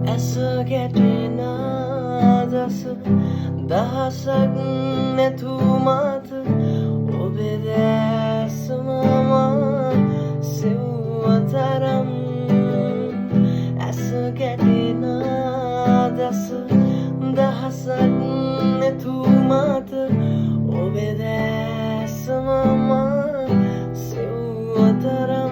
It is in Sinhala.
ඇස ගැටෙන දස දහසක් නැතුමත ඔබේ දැසම මා සෙව්වතරම් ඇස ගැටෙන දස දහසක් නැතුමත ඔබේ දැසම මා සෙව්වතරම්